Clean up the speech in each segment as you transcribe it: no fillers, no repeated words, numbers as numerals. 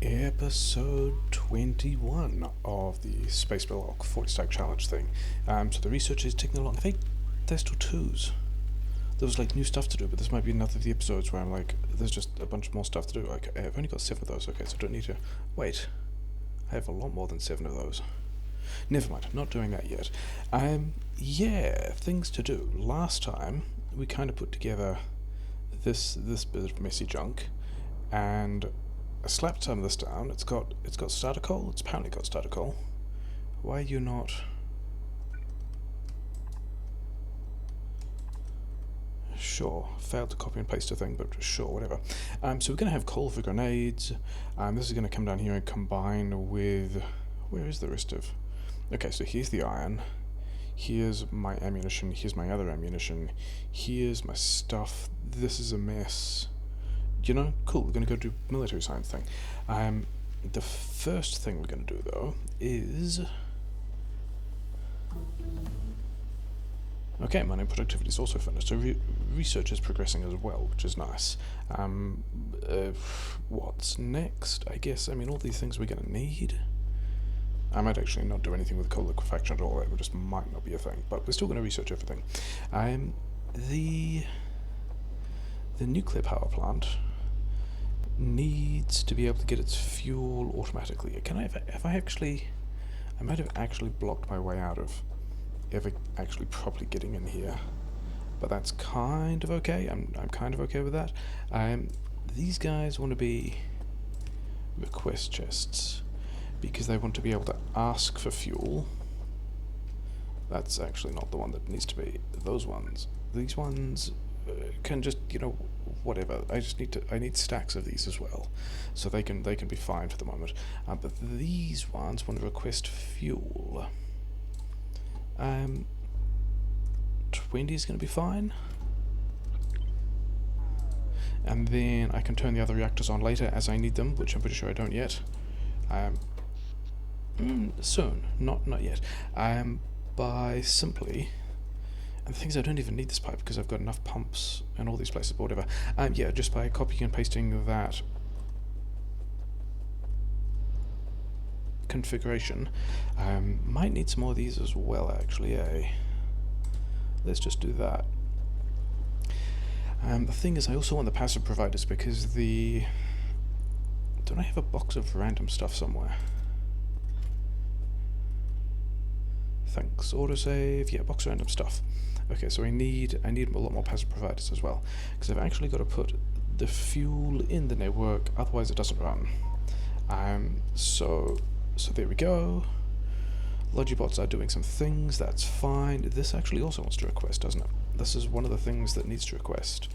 Episode 21 of the Spaceblock 40 stack challenge thing. So the research is taking along. I think there's still twos. There was like new stuff to do, but this might be another of the episodes where I'm like, there's just a bunch more stuff to do. Okay, I've only got 7 of those. Okay, so I don't need to wait. I have a lot more than 7 of those. Never mind, not doing that yet. Yeah, things to do. Last time we kind of put together this bit of messy junk, and I slapped some of this down. It's got starter coal. It's apparently got starter coal. Why are you not? Sure, failed to copy and paste a thing, but sure, whatever. So we're going to have coal for grenades. This is going to come down here and combine with... Where is the rest of... Okay, so here's the iron. Here's my ammunition. Here's my other ammunition. Here's my stuff. This is a mess. You know, cool, we're going to go do military science thing. The first thing we're going to do, though, is... Okay, mining productivity is also finished, so research is progressing as well, which is nice. What's next? I guess, all these things we're going to need. I might actually not do anything with coal liquefaction at all, it just might not be a thing, but we're still going to research everything. The nuclear power plant needs to be able to get its fuel automatically. I might have actually blocked my way out of ever actually properly getting in here, but that's kind of okay. I'm kind of okay with that. These guys want to be request chests because they want to be able to ask for fuel. That's actually not the one that needs to be. Those ones. These ones can just, whatever. I need stacks of these as well, so they can be fine for the moment. But these ones want to request fuel. 20 is going to be fine, and then I can turn the other reactors on later as I need them, which I'm pretty sure I don't yet. Soon, not yet. By simply. And the thing is, I don't even need this pipe because I've got enough pumps and all these places, but whatever. Yeah, just by copying and pasting that configuration. Might need some more of these as well, actually, Let's just do that. The thing is, I also want the passive providers because don't I have a box of random stuff somewhere? Thanks, autosave. Yeah, box of random stuff. Okay, so I need a lot more passive providers as well, because I've actually got to put the fuel in the network, otherwise it doesn't run. So there we go. Logibots are doing some things, that's fine. This actually also wants to request, doesn't it? This is one of the things that needs to request.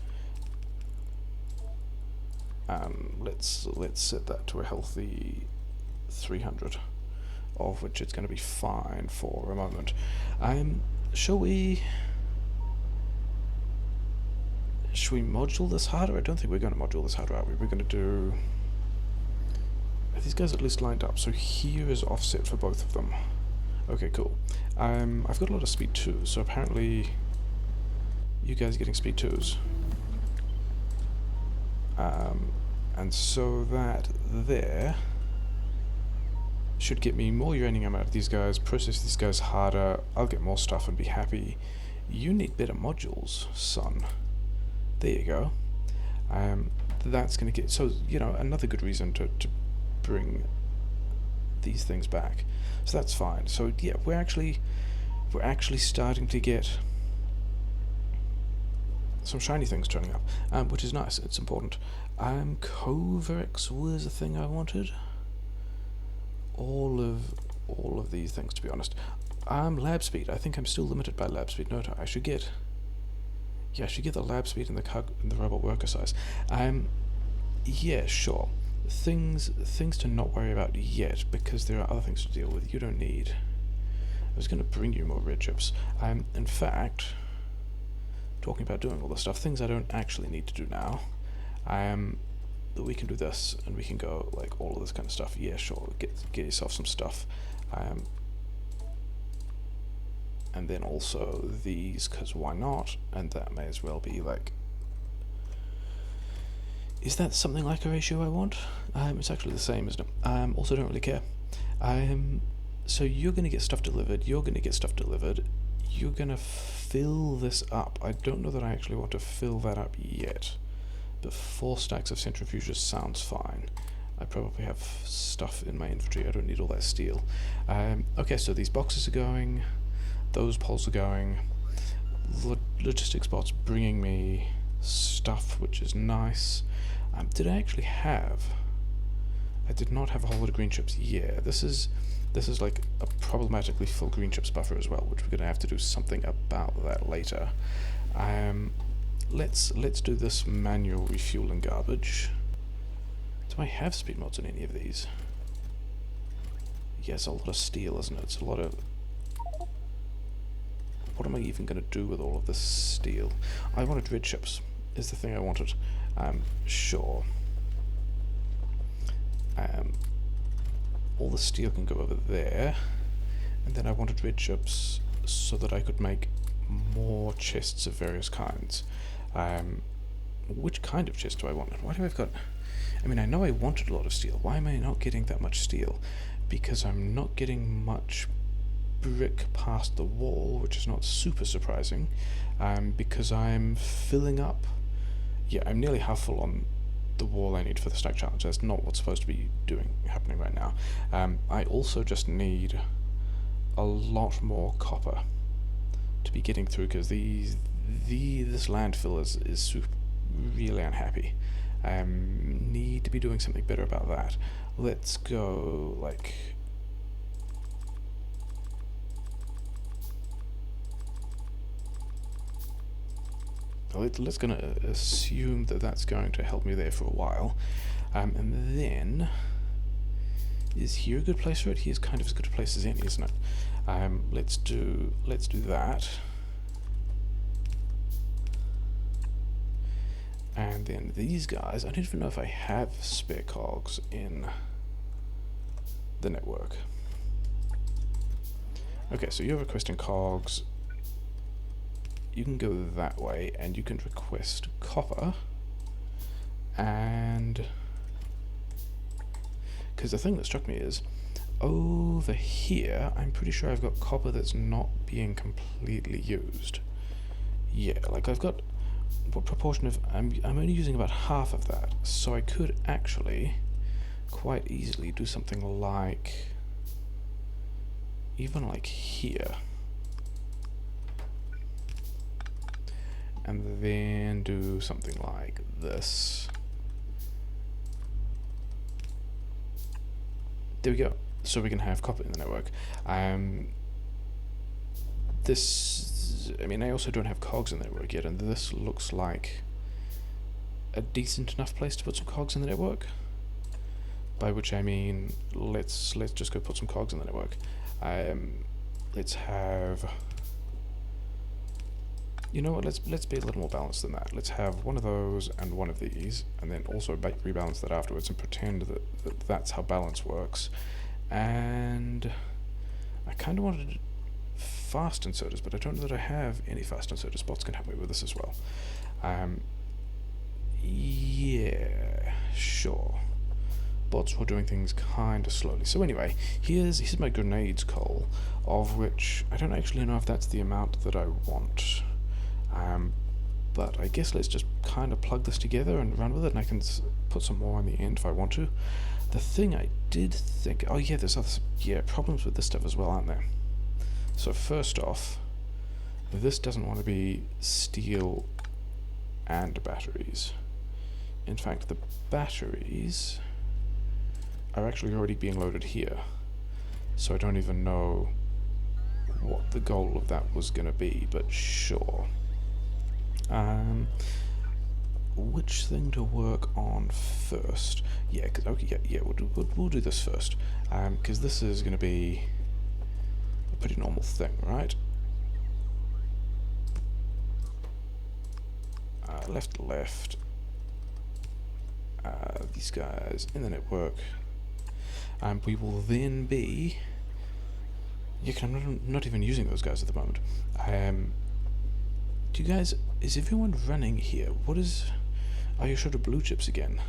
Let's set that to a healthy 300, of which it's going to be fine for a moment. Shall we module this harder? I don't think we're going to module this harder, are we? We're going to do... Are these guys at least lined up? So here is offset for both of them. Okay, cool. I've got a lot of speed 2s, so apparently you guys are getting speed 2s. And so that there should get me more uranium out of these guys, process these guys harder, I'll get more stuff and be happy. You need better modules, son. There you go. That's going to get... So, another good reason to bring these things back. So that's fine. So, yeah, we're actually starting to get some shiny things turning up, which is nice. It's important. Coverx was a thing I wanted. All of these things, to be honest. Lab speed. I think I'm still limited by lab speed. No, I should get... Yeah, I should get the lab speed and the robot worker size. Yeah, sure. Things to not worry about yet, because there are other things to deal with. You don't need... I was going to bring you more red chips. In fact, talking about doing all this stuff, things I don't actually need to do now. We can do this, and we can go, like, all of this kind of stuff. Yeah, sure, get yourself some stuff. And then also these, because why not? And that may as well be, like... Is that something like a ratio I want? It's actually the same, isn't it? Also don't really care. So you're going to get stuff delivered, you're going to get stuff delivered, you're going to fill this up. I don't know that I actually want to fill that up yet, but 4 stacks of centrifuges sounds fine. I probably have stuff in my inventory, I don't need all that steel. Okay, so these boxes are going, those poles are going, logistics bot's bringing me stuff, which is nice. Did I actually have... I did not have a whole lot of green chips. Yeah, this is like a problematically full green chips buffer as well, which we're going to have to do something about that later. Let's do this manual refueling garbage. Do I have speed mods in any of these? Yes, a lot of steel, isn't it? It's a lot of... What am I even going to do with all of this steel? I wanted red chips, is the thing I wanted. Sure. All the steel can go over there, and then I wanted red chips so that I could make more chests of various kinds. Which kind of chest do I want? Why do I've got... I mean, I know I wanted a lot of steel. Why am I not getting that much steel? Because I'm not getting much brick past the wall, which is not super surprising, because I'm filling up... Yeah, I'm nearly half full on the wall I need for the stack challenge. That's not what's supposed to be happening right now. I also just need a lot more copper to be getting through, because this landfill is really unhappy. Need to be doing something better about that. Let's go like... Let's gonna assume that that's going to help me there for a while, and then is here a good place for it? Here's kind of as good a place as any, isn't it? Let's do that, and then these guys. I don't even know if I have spare cogs in the network. Okay, so you're requesting cogs. You can go that way, and you can request copper, and because the thing that struck me is over here I'm pretty sure I've got copper that's not being completely used. Yeah, like I've got what proportion of... I'm only using about half of that, so I could actually quite easily do something like even like here, and then do something like this. There we go. So we can have copper in the network. This, I mean, I also don't have cogs in the network yet, and this looks like a decent enough place to put some cogs in the network. By which I mean, let's just go put some cogs in the network. Let's have... You know what, let's be a little more balanced than that. Let's have one of those and one of these, and then also rebalance that afterwards and pretend that that's how balance works. And I kind of wanted fast inserters, but I don't know that I have any fast inserters. Bots can help me with this as well. Yeah, sure. Bots were doing things kind of slowly. So anyway, here's my grenades coal, of which I don't actually know if that's the amount that I want. But I guess let's just kind of plug this together and run with it, and I can put some more on the end if I want to. The thing I did think... Oh yeah, there's other problems with this stuff as well, aren't there? So first off, this doesn't want to be steel and batteries. In fact, the batteries are actually already being loaded here. So I don't even know what the goal of that was going to be, but sure. Which thing to work on first? Yeah, cause, okay, yeah, we'll do this first, because this is going to be a pretty normal thing, right? Left to left. These guys in the network. We will then be... Yeah, cause I'm not even using those guys at the moment. Do you guys... Is everyone running here? What is... Are you short of blue chips again?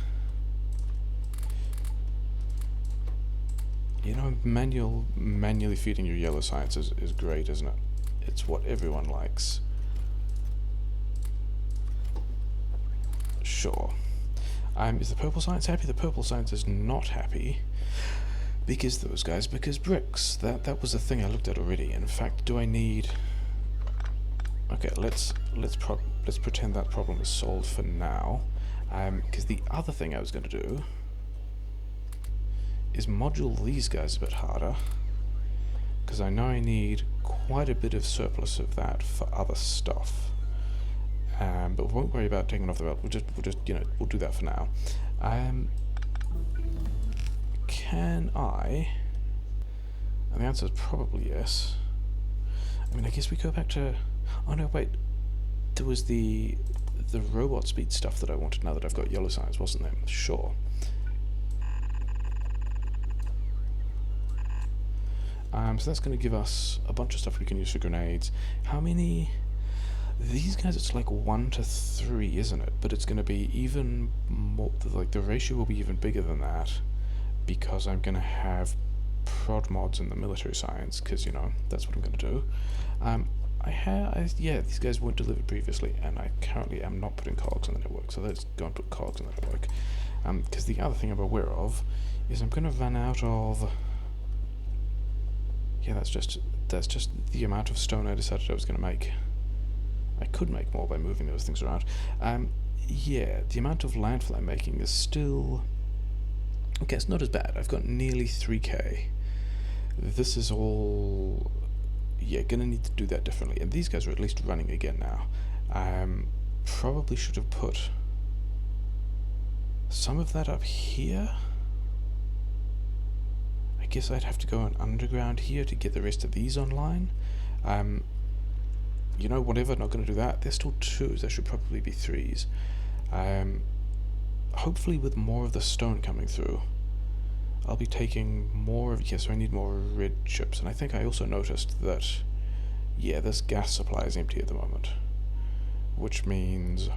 You know, manually feeding your yellow science is great, isn't it? It's what everyone likes. Sure. Is the purple science happy? The purple science is not happy. Because bricks. That was the thing I looked at already. In fact, do I need... Okay, let's pretend that problem is solved for now. Because the other thing I was going to do is module these guys a bit harder, because I know I need quite a bit of surplus of that for other stuff. But we won't worry about taking it off the rail. We'll just we'll do that for now. Can I? And the answer is probably yes. I mean, I guess we go back to... Oh no, wait. There was the robot speed stuff that I wanted now that I've got yellow science, wasn't there? Sure. So that's going to give us a bunch of stuff we can use for grenades. How many? These guys, it's like 1 to 3, isn't it? But it's going to be even more, like the ratio will be even bigger than that, because I'm going to have prod mods in the military science, because, you know, that's what I'm going to do. Yeah, these guys weren't delivered previously, and I currently am not putting cogs in the network, so let's go and put cogs in the network. Because the other thing I'm aware of is I'm going to run out of... Yeah, that's just the amount of stone I decided I was going to make. I could make more by moving those things around. Yeah, the amount of landfill I'm making is still... Okay, it's not as bad. I've got nearly 3k. This is all... Yeah, gonna need to do that differently. And these guys are at least running again now. Probably should have put some of that up here. I guess I'd have to go underground here to get the rest of these online. You know, whatever, not going to do that. They're still 2s, there should probably be 3s. Hopefully with more of the stone coming through, I'll be taking more of... Yes, so I need more red chips. And I think I also noticed that, yeah, this gas supply is empty at the moment. Which means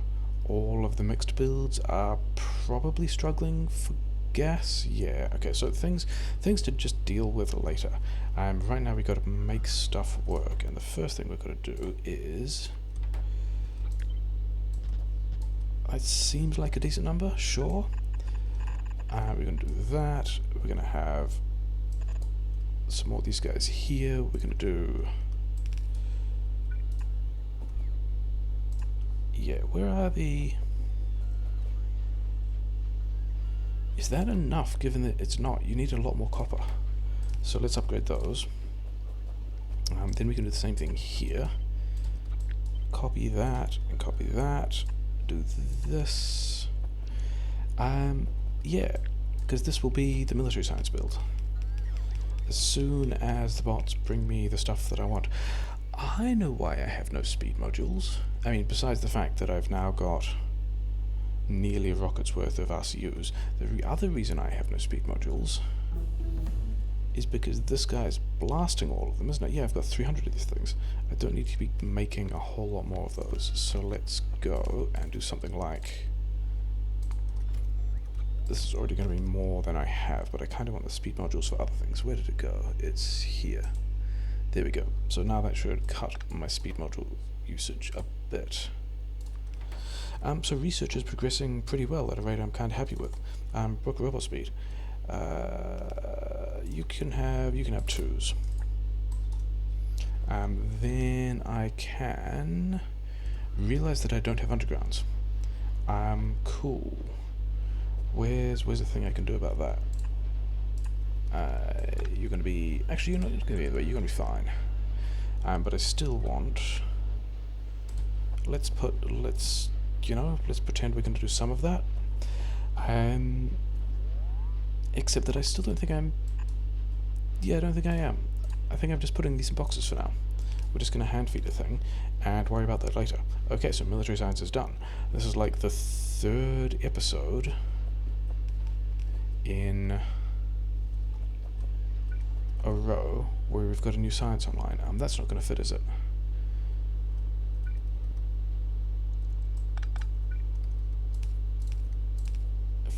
all of the mixed builds are probably struggling for gas. Yeah, okay, so things to just deal with later. Right now we've got to make stuff work, and the first thing we've got to do is... It seems like a decent number, sure. We're going to do that. We're going to have some more of these guys here. We're going to do... Yeah, where are the... Is that enough, given that it's not? You need a lot more copper. So let's upgrade those. Then we can do the same thing here. Copy that, and copy that. Do this. Yeah, because this will be the military science build. As soon as the bots bring me the stuff that I want. I know why I have no speed modules. I mean, besides the fact that I've now got nearly a rocket's worth of RCUs, the other reason I have no speed modules is because this guy's blasting all of them, isn't it? Yeah, I've got 300 of these things. I don't need to be making a whole lot more of those. So let's go and do something like... This is already going to be more than I have, but I kind of want the speed modules for other things. Where did it go? It's here. There we go. So now that should cut my speed module usage a bit. So research is progressing pretty well at a rate I'm kind of happy with. Book robot speed. You can have 2s. Then I can realize that I don't have undergrounds. Cool. Where's the thing I can do about that? You're going to be... Actually, you're not going to be anyway. You're going to be fine. But I still want... Let's pretend we're going to do some of that. Except that I still don't think I'm... Yeah, I don't think I am. I think I'm just putting these in boxes for now. We're just going to hand feed the thing and worry about that later. Okay, so military science is done. This is like the 3rd episode in a row where we've got a new science online. That's not going to fit, is it?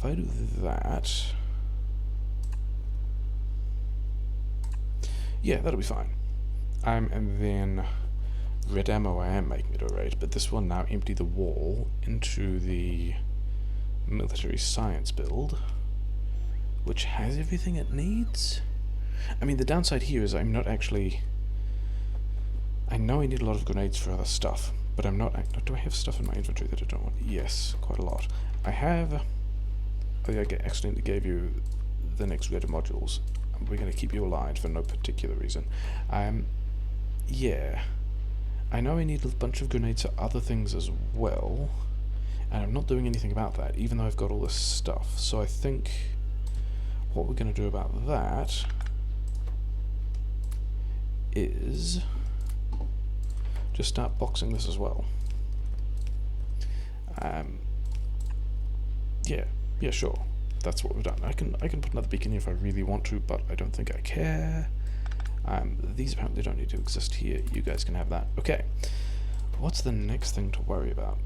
if I do that, yeah, that'll be fine. And then red ammo I am making it alright, but this will now empty the wall into the military science build, which has everything it needs. I mean, the downside here is I'm not actually... I know I need a lot of grenades for other stuff, but I'm not... Do I have stuff in my inventory that I don't want? Yes, quite a lot. I have... Oh yeah, I accidentally gave you the next red modules. We're going to keep you aligned for no particular reason. Yeah. I know I need a bunch of grenades for other things as well, and I'm not doing anything about that, even though I've got all this stuff. So I think what we're going to do about that is just start boxing this as well. Yeah, sure. That's what we've done. I can put another beacon here if I really want to, but I don't think I care. These apparently don't need to exist here. You guys can have that. Okay. What's the next thing to worry about?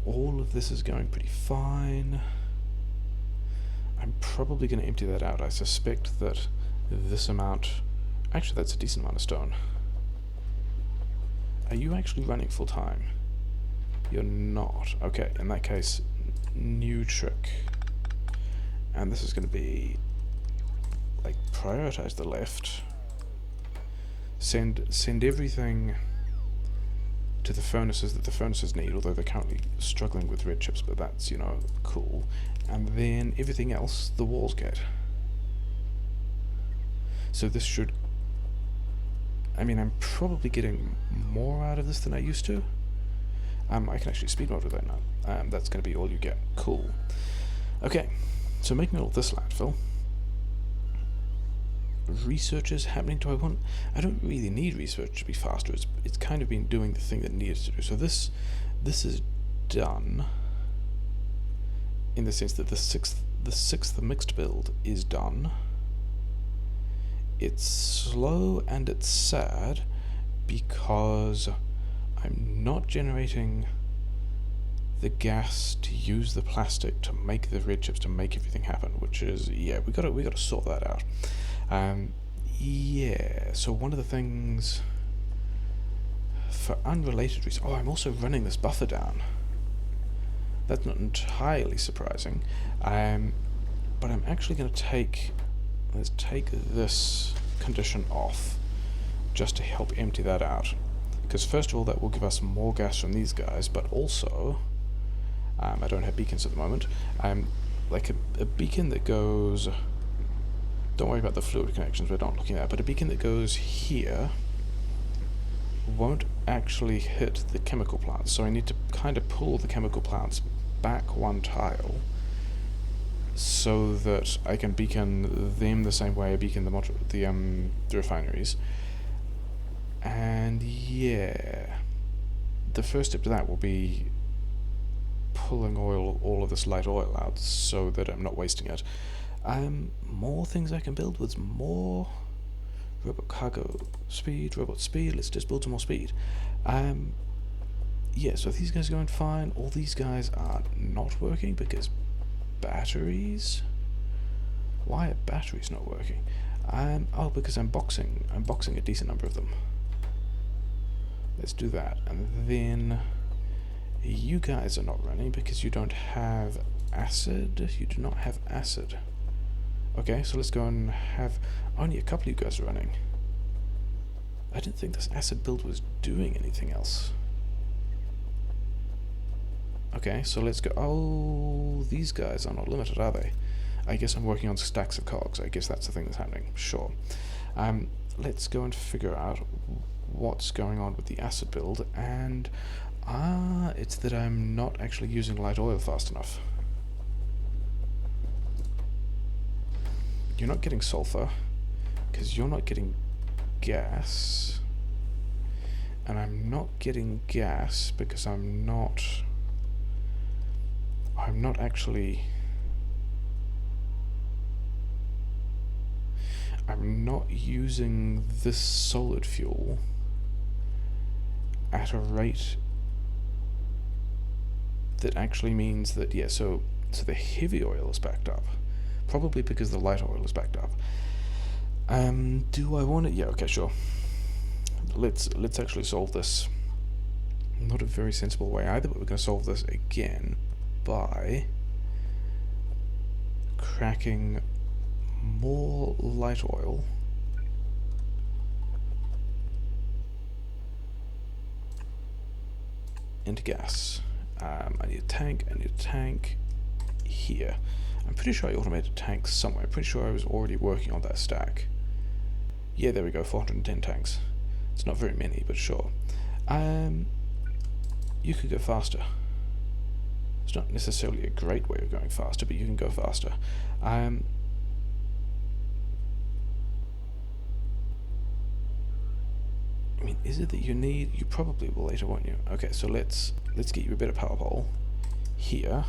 All of this is going pretty fine. I'm probably going to empty that out. I suspect that this amount... Actually, that's a decent amount of stone. Are you actually running full time? You're not. Okay, in that case, new trick. And this is going to be... like, prioritize the left. Send everything to the furnaces that the furnaces need, although they're currently struggling with red chips, but that's, you know, cool. And then everything else, the walls get. So this should... I mean, I'm probably getting more out of this than I used to. I can actually speed mode with that now. That's going to be all you get. Cool. Okay, so making all this landfill. Research is happening. I don't really need research to be faster. It's kind of been doing the thing that it needs to do. So this is done in the sense that the sixth mixed build is done. It's slow and it's sad because I'm not generating the gas to use the plastic to make the red chips to make everything happen, which is, yeah, we gotta sort that out. Yeah, so one of the things for unrelated reasons... Oh, I'm also running this buffer down. That's not entirely surprising. But I'm actually going to take... Let's take this condition off just to help empty that out. Because first of all, that will give us more gas from these guys, but also... I don't have beacons at the moment. Like a beacon that goes... Don't worry about the fluid connections, we're not looking at that, but a beacon that goes here won't actually hit the chemical plants, so I need to kind of pull the chemical plants back one tile so that I can beacon them the same way I beacon the refineries. And yeah, the first step to that will be pulling all of this light oil out so that I'm not wasting it. More things I can build with more robot cargo speed, robot speed. Let's just build some more speed. Yeah, so these guys are going fine. All these guys are not working because batteries. Why are batteries not working? Oh, because I'm boxing a decent number of them. Let's do that, and then you guys are not running because you don't have acid. You do not have acid. Okay, so let's go and have only a couple of you guys running. I didn't think this acid build was doing anything else. Okay, so let's go. Oh, these guys are not limited, are they? I guess I'm working on stacks of cogs. I guess that's the thing that's happening. Sure. Let's go and figure out what's going on with the acid build. And it's that I'm not actually using light oil fast enough. You're not getting sulfur, because you're not getting gas, and I'm not getting gas because I'm not actually... I'm not using this solid fuel at a rate that actually means that, yeah, so So the heavy oil is backed up. Probably because the light oil is backed up. Do I want it? Yeah, okay, sure. Let's actually solve this. Not a very sensible way either, but we're going to solve this again by cracking more light oil into gas. I need a tank here. I'm pretty sure I automated a tank somewhere. I'm pretty sure I was already working on that stack. Yeah, there we go, 410 tanks. It's not very many, but sure. You could go faster. It's not necessarily a great way of going faster, but you can go faster. I mean, is it that you need? You probably will later, won't you? Okay, so let's get you a better power pole here,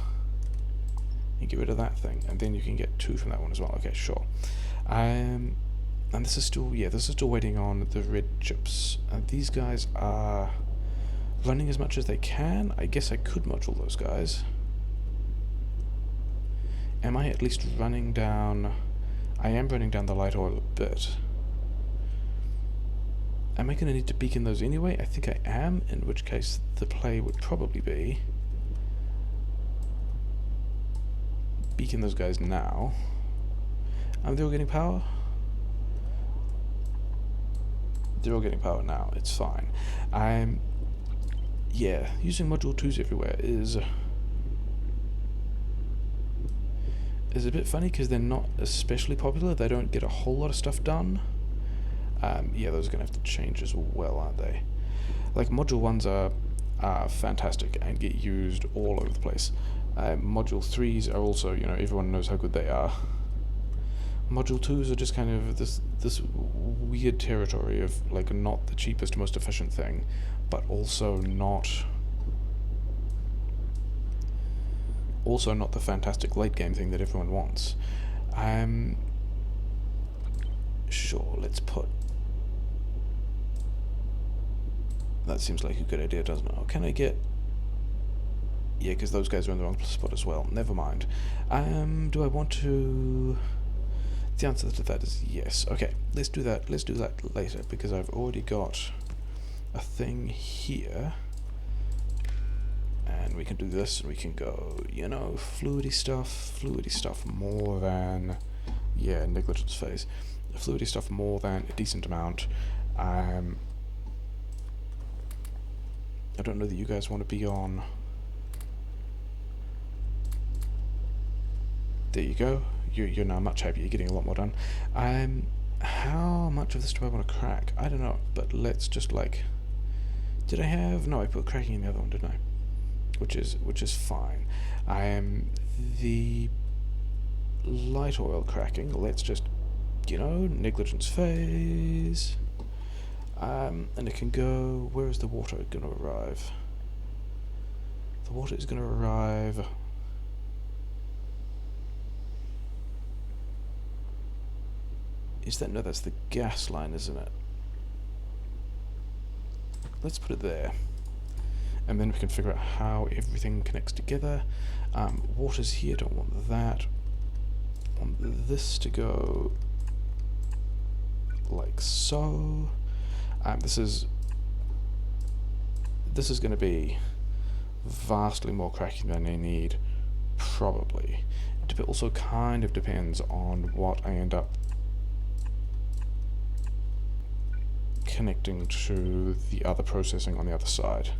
and get rid of that thing, and then you can get 2 from that one as well. Okay, sure. And this is still, yeah, this is still waiting on the red chips. These guys are running as much as they can. I guess I could module those guys. Am I at least running down? I am running down the light oil a bit. Am I going to need to beacon those anyway? I think I am, in which case the play would probably be beacon those guys now. They're all getting power? They're all getting power now, it's fine. Yeah, using module 2s everywhere is a bit funny because they're not especially popular. They don't get a whole lot of stuff done. Yeah, those are going to have to change as well, aren't they? Like, module 1s are fantastic and get used all over the place. Module 3s are also, you know, everyone knows how good they are. Module 2s are just kind of this weird territory of, like, not the cheapest, most efficient thing, but also not the fantastic late game thing that everyone wants. Sure, let's put... That seems like a good idea, doesn't it? Oh, can I get... Yeah, because those guys are in the wrong spot as well. Never mind. Do I want to... The answer to that is yes. Okay, let's do that. Let's do that later, because I've already got a thing here. And we can do this, and we can go, you know, fluidy stuff more than... Yeah, negligence phase. Fluidy stuff more than a decent amount. I don't know that you guys want to be on... There you go. You're now much happier. You're getting a lot more done. How much of this do I want to crack? I don't know, but let's just, like... Did I have... No, I put cracking in the other one, didn't I? Which is fine. The light oil cracking, let's just, you know, negligence phase. And it can go... Where is the water going to arrive? The water is going to arrive... Is that... No, that's the gas line, isn't it? Let's put it there. And then we can figure out how everything connects together. Water's here, don't want that. Want this to go... like so. This is going to be vastly more cracking than I need, probably. It also kind of depends on what I end up connecting to the other processing on the other side.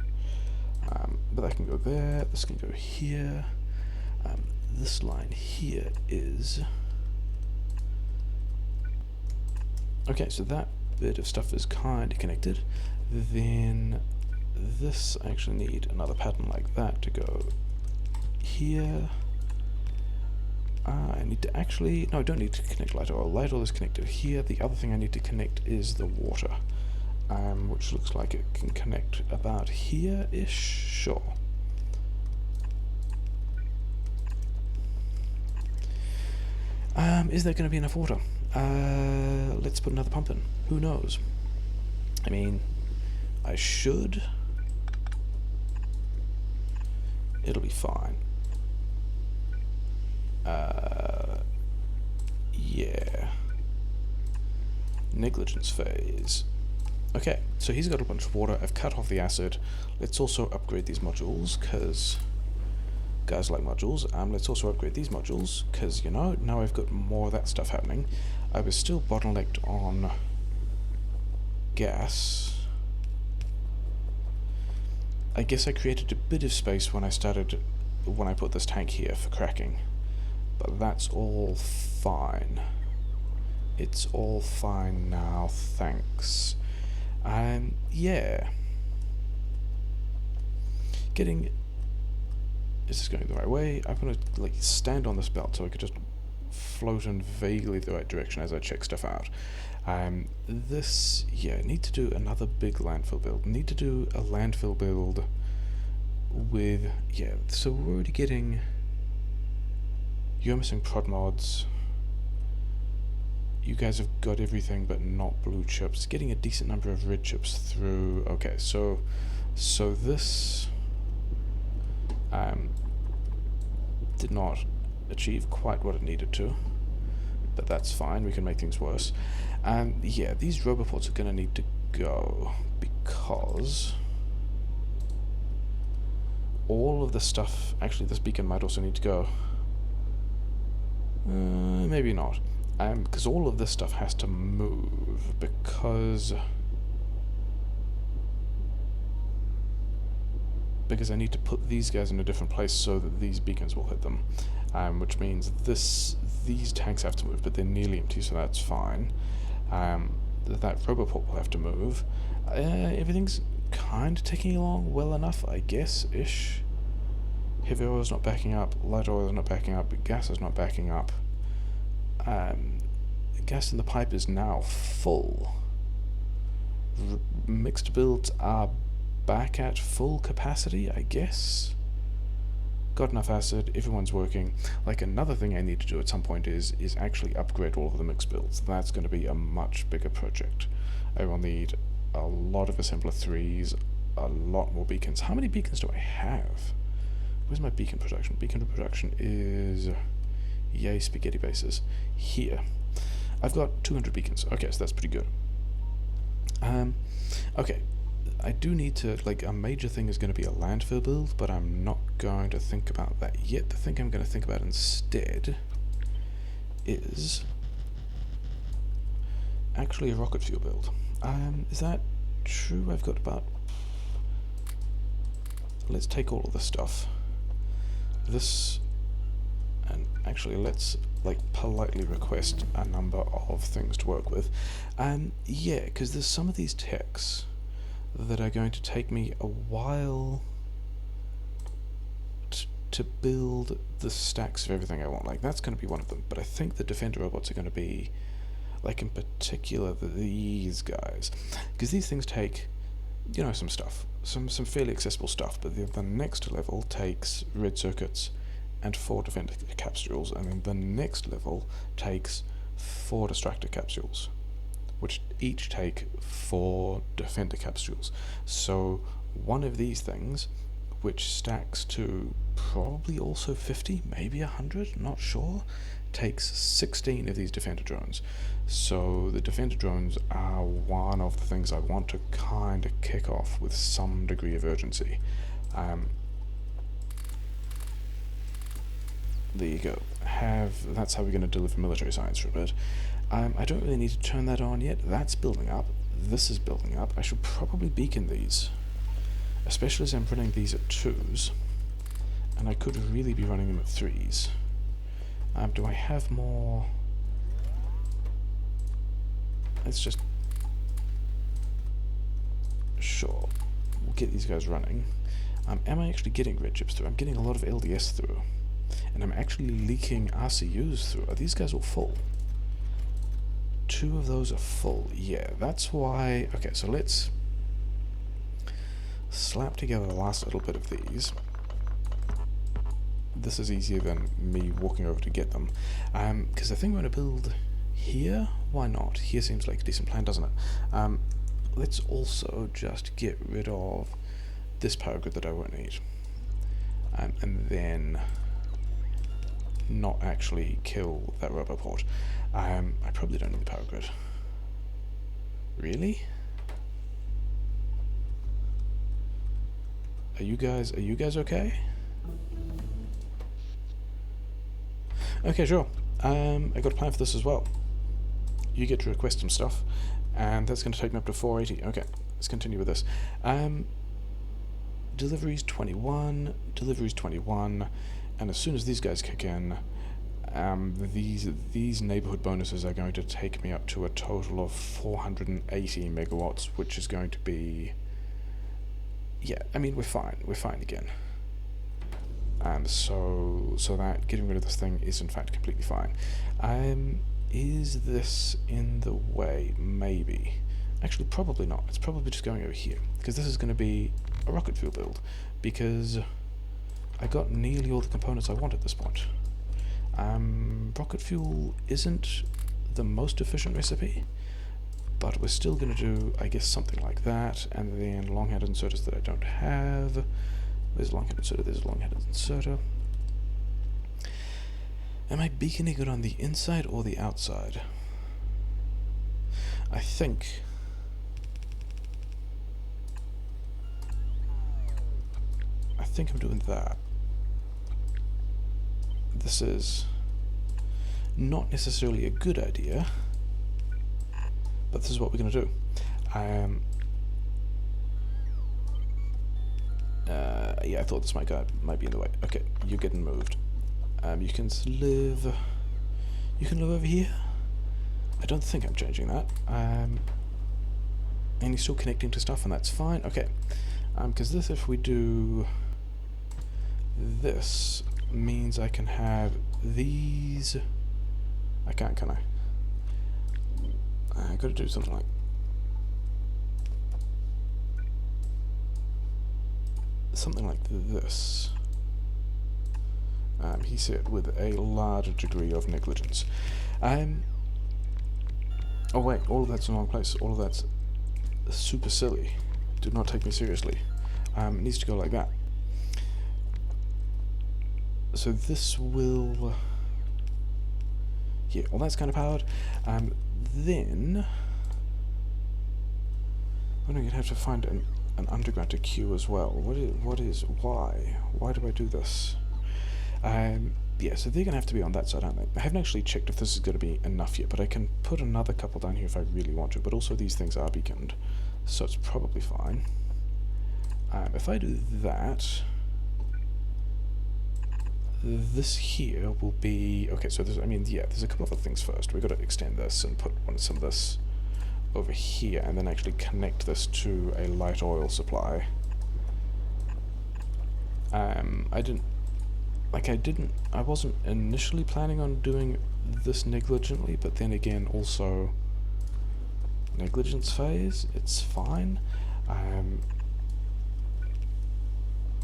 But that can go there, this can go here. This line here is... Okay, so that bit of stuff is kind of connected. Then this, I actually need another pattern like that to go here. I need to actually... No, I don't need to connect light oil. Light oil is connected here. The other thing I need to connect is the water. Which looks like it can connect about here-ish. Sure. Is there going to be enough water? Let's put another pump in. Who knows? I mean, I should. It'll be fine. Yeah. Negligence phase. Okay, so he's got a bunch of water. I've cut off the acid. Let's also upgrade these modules, because guys like modules. Let's also upgrade these modules, because, you know, now I've got more of that stuff happening. I was still bottlenecked on gas. I guess I created a bit of space when I put this tank here for cracking. But that's all fine. It's all fine now, thanks. Yeah. Is this going the right way? I'm gonna, like, stand on this belt so I could just float in vaguely the right direction as I check stuff out. Need to do another big landfill build. Need to do a landfill build with, so we're already getting, you're missing prod mods. You guys have got everything but not blue chips. Getting a decent number of red chips through. Okay, so this did not achieve quite what it needed to, but that's fine. We can make things worse. These roboports are going to need to go, because all of the stuff. Actually, this beacon might also need to go. Maybe not. Because all of this stuff has to move, because I need to put these guys in a different place so that these beacons will hit them, which means these tanks have to move, but they're nearly empty, so that's fine. That roboport will have to move. Everything's kind of ticking along well enough, I guess-ish. Heavy oil is not backing up, light oil is not backing up, gas is not backing up. Gas in the pipe is now full. Mixed builds are back at full capacity, I guess. Got enough acid, everyone's working. Like, another thing I need to do at some point is actually upgrade all of the mixed builds. That's going to be a much bigger project. I will need a lot of assembler 3s, a lot more beacons. How many beacons do I have? Where's my beacon production? Beacon production is... Yay, spaghetti bases. Here. I've got 200 beacons. Okay, so that's pretty good. Okay. I do need to, like, a major thing is going to be a landfill build, but I'm not going to think about that yet. The thing I'm going to think about instead is actually a rocket fuel build. Is that true? I've got about... Let's take all of this stuff. And actually, let's, like, politely request a number of things to work with. Because there's some of these techs that are going to take me a while to build the stacks of everything I want. Like, that's going to be one of them. But I think the defender robots are going to be, like, in particular, these guys. Because these things take, you know, some stuff. Some fairly accessible stuff. But the next level takes red circuits and 4 defender capsules, and then the next level takes 4 distractor capsules, which each take 4 defender capsules. So one of these things, which stacks to probably also 50, maybe 100, not sure, takes 16 of these defender drones. So the defender drones are one of the things I want to kind of kick off with some degree of urgency. There you go. That's how we're going to deliver military science for a bit. I don't really need to turn that on yet. That's building up. This is building up. I should probably beacon these, especially as I'm running these at 2s, and I could really be running them at 3s. Do I have more? Let's just... Sure. We'll get these guys running. Am I actually getting red chips through? I'm getting a lot of LDS through. And I'm actually leaking RCUs through. Are these guys all full? 2 of those are full. Yeah, that's why... Okay, so let's slap together the last little bit of these. This is easier than me walking over to get them. Because I think I'm going to build here. Why not? Here seems like a decent plan, doesn't it? Let's also just get rid of this power grid that I won't need. And then... not actually kill that roboport. I probably don't need the power grid. Really? Are you guys okay? Okay, sure. I got a plan for this as well. You get to request some stuff, and that's going to take me up to 480. Okay, let's continue with this. Deliveries 21, and as soon as these guys kick in, these neighborhood bonuses are going to take me up to a total of 480 megawatts, which is going to be, yeah, I mean, we're fine again. So that getting rid of this thing is in fact completely fine. Is this in the way? Maybe. Actually, probably not. It's probably just going over here, because this is going to be a rocket fuel build, because I got nearly all the components I want at this point. Rocket fuel isn't the most efficient recipe, but we're still going to do, I guess, something like that, and then long-headed inserters that I don't have. There's a long-headed inserter, there's a long-headed inserter. Am I beaconing it on the inside or the outside? I think I'm doing that. This is not necessarily a good idea, but this is what we're going to do. Yeah, I thought this might be in the way. Okay, you're getting moved. You can live over here. I don't think I'm changing that. And you're still connecting to stuff, and that's fine. Okay, because this, if we do this, means I can have these. I can't, can I? I got to do something like this. He said with a large degree of negligence. Oh wait, all of that's in the wrong place. All of that's super silly. Do not take me seriously. It needs to go like that. So this will... yeah, well that's kind of powered. Then... I'm going to have to find an underground to queue as well. Why do I do this? Yeah, so they're going to have to be on that side, aren't they? I haven't actually checked if this is going to be enough yet, but I can put another couple down here if I really want to, but also these things are beaconed, so it's probably fine. If I do that, this here will be... okay, so there's, I mean, yeah, there's a couple of other things first. We've got to extend this and put some of this over here, and then actually connect this to a light oil supply. I wasn't initially planning on doing this negligently, but then again, also negligence phase, it's fine.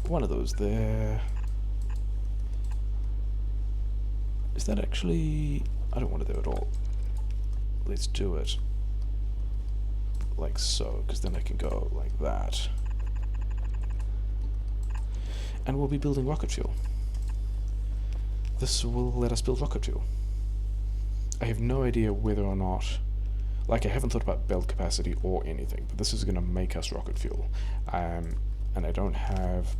One of those there. Is that actually... I don't want to do it all. Let's do it like so, because then I can go like that. And we'll be building rocket fuel. This will let us build rocket fuel. I have no idea whether or not... like, I haven't thought about belt capacity or anything, but this is going to make us rocket fuel. And I don't have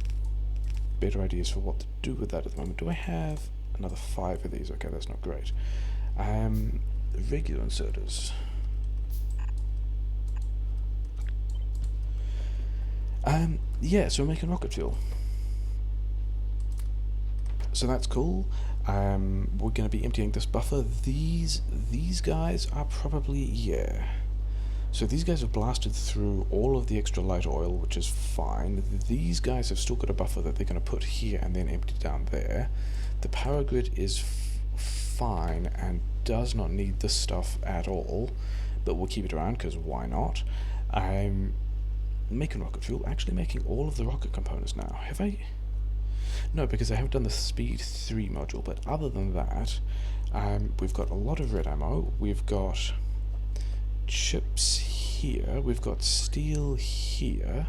better ideas for what to do with that at the moment. Do I have another 5 of these? Okay, that's not great. Regular inserters. Yeah, so we're making rocket fuel. So that's cool. We're going to be emptying this buffer. These guys are probably, yeah. So these guys have blasted through all of the extra light oil, which is fine. These guys have still got a buffer that they're going to put here and then empty down there. The power grid is fine and does not need this stuff at all, but we'll keep it around because why not? I'm making rocket fuel, actually making all of the rocket components now. Have I? No, because I haven't done the Speed 3 module, but other than that, we've got a lot of red ammo, we've got chips here, we've got steel here,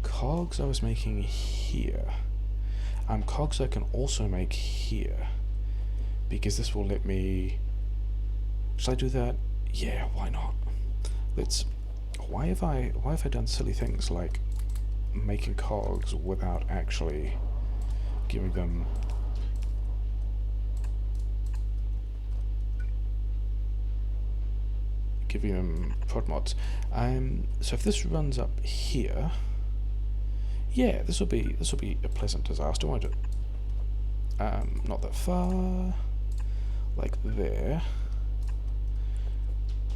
cogs I was making here. Cogs I can also make here, because this will let me... Should I do that? Yeah, why not? Let's... Why have I done silly things like making cogs without actually giving them... prod mods. So if this runs up here, yeah, this will be a pleasant disaster, won't it? Not that far, like there.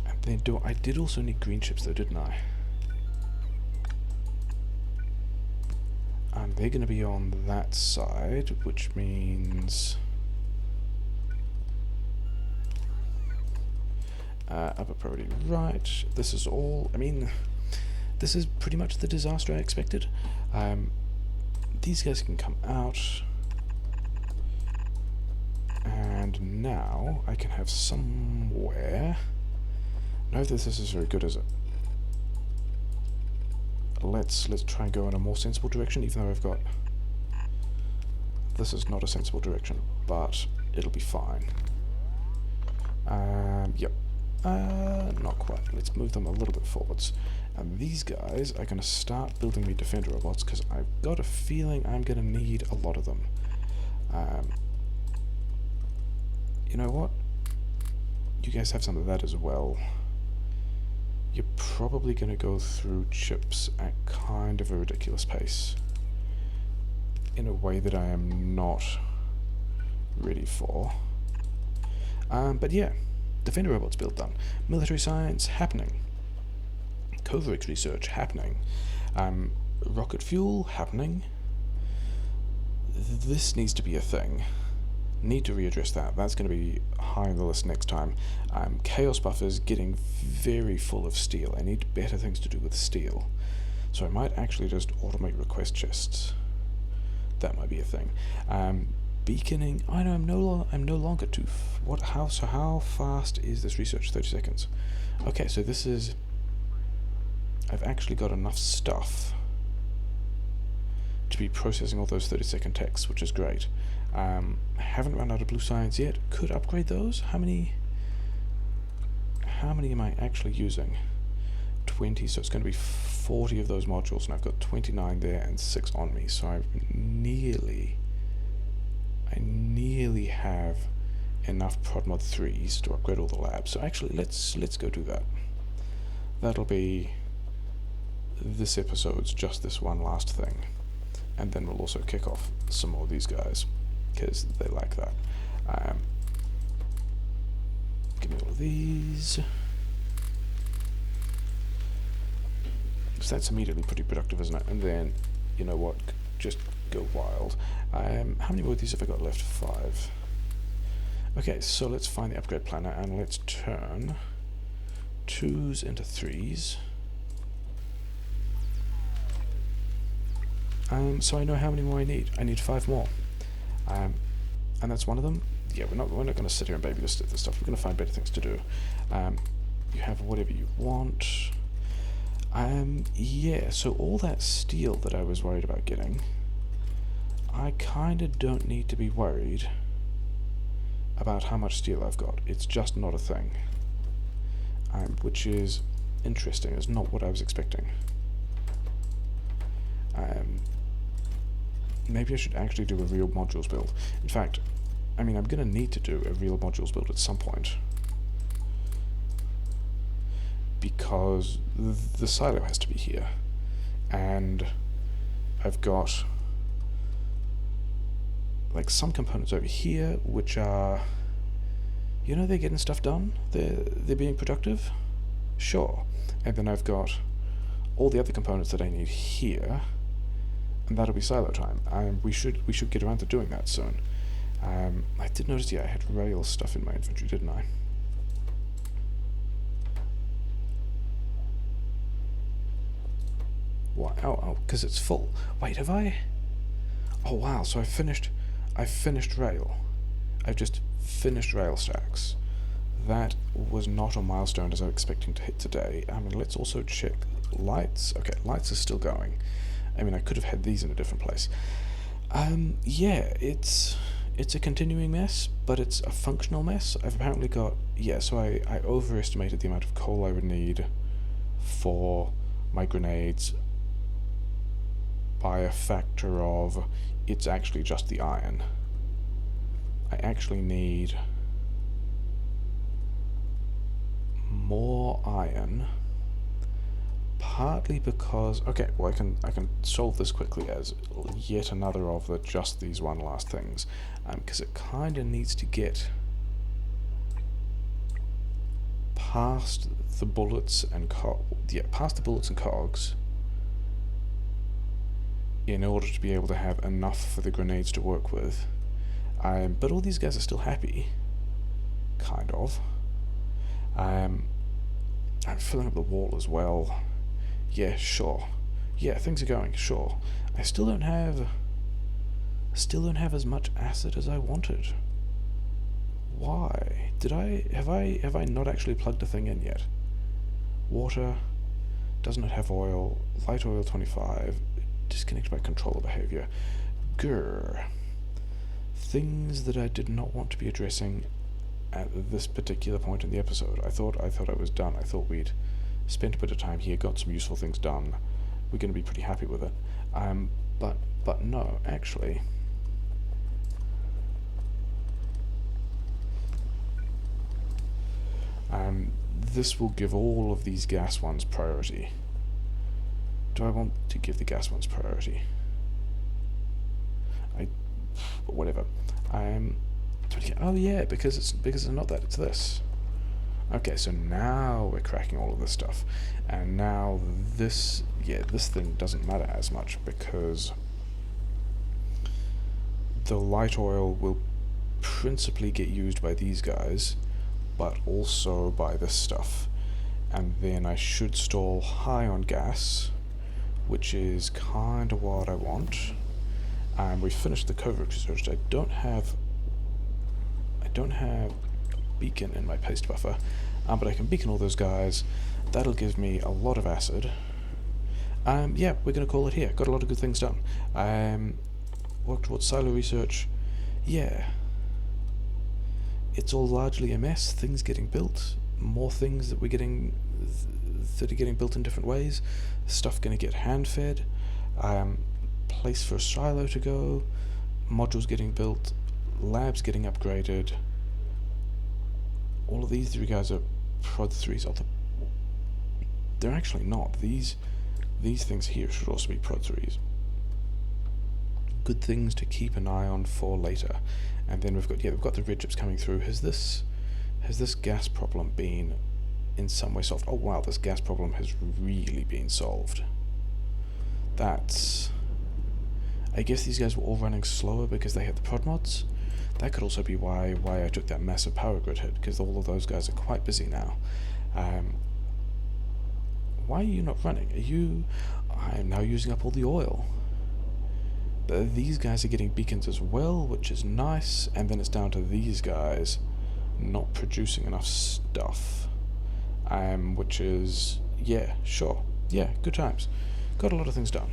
And then I did also need green chips though, didn't I? And they're going to be on that side, which means upper priority right. This is all, I mean, this is pretty much the disaster I expected. These guys can come out. And now I can have somewhere... No, this is very good, is it? Let's try and go in a more sensible direction, even though I've got... This is not a sensible direction, but it'll be fine. Yep. Not quite. Let's move them a little bit forwards. And these guys are going to start building me defender robots, because I've got a feeling I'm going to need a lot of them. You know what? You guys have some of that as well. You're probably going to go through chips at kind of a ridiculous pace, in a way that I am not ready for. But yeah, defender robots build done. Military science happening. Coverage research happening. Rocket fuel happening. This needs to be a thing. Need to readdress that. That's going to be high on the list next time. Chaos buffers getting very full of steel. I need better things to do with steel. So I might actually just automate request chests. That might be a thing. Beaconing. I know I'm no longer too. How fast is this research? 30 seconds. Okay, so this is. I've actually got enough stuff to be processing all those 30-second texts, which is great. Haven't run out of blue science yet. Could upgrade those. How many am I actually using? 20, so it's going to be 40 of those modules, and I've got 29 there and 6 on me, so I nearly have enough ProdMod 3s to upgrade all the labs. So actually, let's go do that. That'll be this episode's just this one last thing, and then we'll also kick off some more of these guys, because they like that. Give me all of these. So that's immediately pretty productive, isn't it? And then, you know what, just go wild. How many more of these have I got left? 5. Okay, so let's find the upgrade planner, and let's turn 2s into 3s. So I know how many more I need. I need 5 more. And that's one of them. Yeah, we're not going to sit here and babysit this stuff. We're going to find better things to do. You have whatever you want. Yeah, so all that steel that I was worried about getting, I kind of don't need to be worried about how much steel I've got. It's just not a thing. Which is interesting. It's not what I was expecting. Maybe I should actually do a real modules build. In fact, I mean, I'm going to need to do a real modules build at some point, because the silo has to be here, and I've got like some components over here which are, you know, they're getting stuff done, they're being productive, sure, and then I've got all the other components that I need here, and that'll be silo time. We should get around to doing that soon. I did notice, yeah, I had rail stuff in my inventory, didn't I? Why? Oh, because it's full. Wait, have I? Oh wow! So I finished rail. I've just finished rail stacks. That was not a milestone as I was expecting to hit today. I mean, let's also check lights. Okay, lights are still going. I mean, I could have had these in a different place. Yeah, it's a continuing mess, but it's a functional mess. I've apparently got, yeah, so I overestimated the amount of coal I would need for my grenades by a factor of, it's actually just the iron. I actually need more iron, partly because, okay, well, I can solve this quickly as yet another of the just these one last things, because it kind of needs to get past the bullets and past the bullets and cogs in order to be able to have enough for the grenades to work with. But all these guys are still happy, kind of. I'm filling up the wall as well. Yeah, sure. Yeah, things are going, sure. I still don't have as much acid as I wanted. Why? Have I not actually plugged the thing in yet? Water does not have oil, light oil 25, disconnected by controller behavior. Grr. Things that I did not want to be addressing at this particular point in the episode. I thought I was done. I thought we'd spent a bit of time here, got some useful things done. We're going to be pretty happy with it. But no, actually. This will give all of these gas ones priority. Do I want to give the gas ones priority? Whatever. Oh yeah, because it's not that, it's this. Okay, so now we're cracking all of this stuff, and now this thing doesn't matter as much because the light oil will principally get used by these guys, but also by this stuff. And then I should stall high on gas, which is kind of what I want. And we finished the covert research. I don't have beacon in my paste buffer, but I can beacon all those guys. That'll give me a lot of acid. Yeah, we're gonna call it here. Got a lot of good things done. Work towards silo research. Yeah. It's all largely a mess. Things getting built, more things that are getting built in different ways. Stuff gonna get hand fed. Place for a silo to go. Modules getting built. Labs getting upgraded. All of these three guys are prod 3s. They're actually not. These things here should also be prod 3s. Good things to keep an eye on for later. And then we've got the red chips coming through. Has this gas problem been in some way solved? Oh wow, this gas problem has really been solved. That's... I guess these guys were all running slower because they had the prod mods. That could also be why I took that massive power grid hit, because all of those guys are quite busy now. Why are you not running? I'm now using up all the oil. These guys are getting beacons as well, which is nice, and then it's down to these guys not producing enough stuff. Which is, yeah, sure. Yeah, good times. Got a lot of things done.